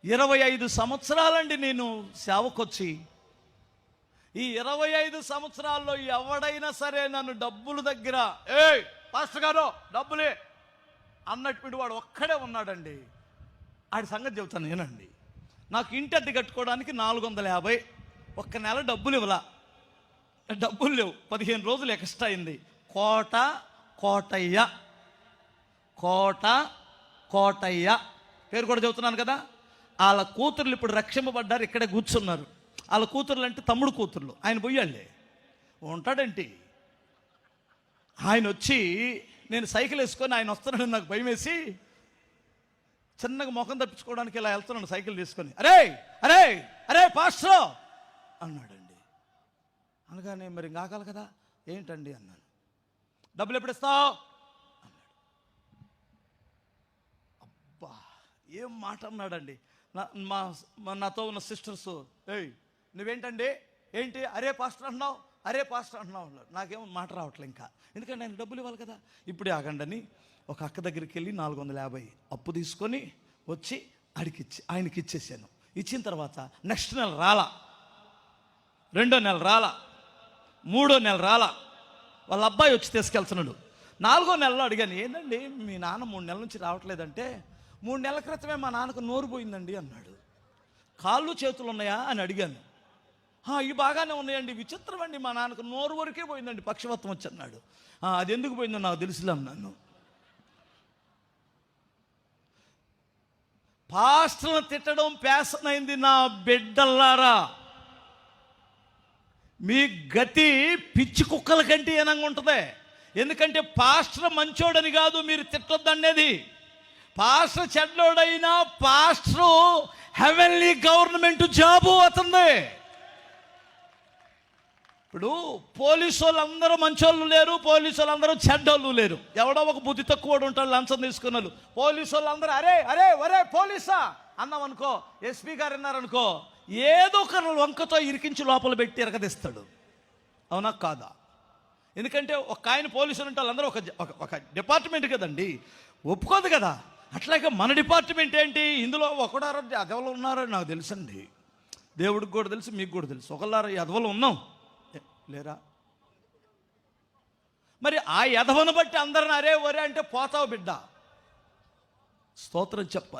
25 సంవత్సరాలండి నేను సేవకొచ్చి. ఈ 25 సంవత్సరాల్లో ఎవడైనా సరే నన్ను డబ్బుల దగ్గర పాస్టర్ గారు డబ్బులే అన్నటువంటి వాడు ఒక్కడే ఉన్నాడండి. ఆడి సంగతి చెబుతాను నేనండి. నాకు ఇంటి అద్దె కట్టుకోవడానికి 450, ఒక్క నెల డబ్బులు ఇవ్వలా, డబ్బులు లేవు. 15 రోజులు ఎక్స్ట్రా అయింది. కోటయ్య పేరు కూడా చెబుతున్నాను కదా. వాళ్ళ కూతుర్లు ఇప్పుడు రక్షింపబడ్డారు, ఇక్కడే కూర్చున్నారు. వాళ్ళ కూతుర్లు అంటే తమ్ముడు కూతుర్లు. ఆయన పోయాళ్ళే ఉంటాడేంటి. ఆయన వచ్చి నేను సైకిల్ వేసుకొని ఆయన వస్తున్నాడని నాకు భయం వేసి చిన్నగా ముఖం తప్పించుకోవడానికి ఇలా వెళ్తున్నాను సైకిల్ తీసుకొని. అరే అరే అరే పాస్టర్ అన్నాడండి. అనగానే మరి కాకాలి కదా, ఏంటండి అన్నాను. డబ్బులు ఎప్పుడు ఇస్తావు అన్నాడు. అబ్బా ఏం మాట అన్నాడండి. నాతో ఉన్న సిస్టర్స్, నువ్వేంటండి ఏంటి అరే పాస్టర్ అంటున్నావు, అరే పాస్టర్ అంటున్నావు అన్నారు. నాకేమో మాట రావట్లే ఇంకా, ఎందుకంటే నేను డబ్బులు ఇవ్వాలి కదా. ఇప్పుడే ఆగండని ఒక అక్క దగ్గరికి వెళ్ళి 450 అప్పు తీసుకొని వచ్చి ఆయనకి ఇచ్చేసాను. ఇచ్చిన తర్వాత నెక్స్ట్ నెల రాలా, 2వ నెల రాలా, 3వ నెల రాలా. వాళ్ళ అబ్బాయి వచ్చి తీసుకెళ్తున్నాడు. 4వ నెలలో అడిగాను, ఏంటండి మీ నాన్న 3 నెలల నుంచి రావట్లేదంటే, 3 నెలల క్రితమే మా నాన్నకు నోరు పోయిందండి అన్నాడు. కాళ్ళు చేతులు ఉన్నాయా అని అడిగాను. ఇవి బాగానే ఉన్నాయండి, విచిత్రం అండి మా నాన్నకు నోరు వరకే పోయిందండి, పక్షవాతం వచ్చి అన్నాడు. అది ఎందుకు పోయిందో నాకు తెలుసులే అన్నాను. పాస్టర్ను తిట్టడం ప్యాషన్ అయింది. నా బిడ్డల్లారా, మీ గతి పిచ్చి కుక్కల కంటే ఏనంగా ఉంటుంది. ఎందుకంటే పాస్టర్ మంచోడని కాదు మీరు తిట్టొద్దనేది. పాస్టర్ చెడ్డోడైనా పాస్టరు హెవెన్లీ గవర్నమెంట్ జాబు అవుతుంది. ఇప్పుడు పోలీసు వాళ్ళందరూ మంచోళ్ళు లేరు, పోలీసు వాళ్ళందరూ చెడ్డోళ్ళు లేరు. ఎవడో ఒక బుద్ధి తక్కువ ఉంటాడు లంచం తీసుకున్న వాళ్ళు. పోలీసు వాళ్ళందరూ అరే అరే ఒరే పోలీసా అన్నాం అనుకో, ఎస్పీ గారు అన్నారనుకో, ఏదో ఒక వంకతో ఇరికించి లోపల పెట్టి ఎరగదీస్తాడు. అవునా కాదా? ఎందుకంటే ఒక ఆయన పోలీసులు అంటే వాళ్ళందరూ ఒక డిపార్ట్మెంట్ కదండి, ఒప్పుకోదు కదా. అట్లాగే మన డిపార్ట్మెంట్ ఏంటి, ఇందులో ఒకడారో అదవలు ఉన్నారో నాకు తెలుసండి, దేవుడికి కూడా తెలుసు, మీకు కూడా తెలుసు. ఒకళ్ళారో అదవలు ఉన్నాం లేరా? మరి ఆ యధవను బట్టి అందరిని అరే ఒరే అంటే పోతావు బిడ్డ. స్తోత్రం చెప్పాలి.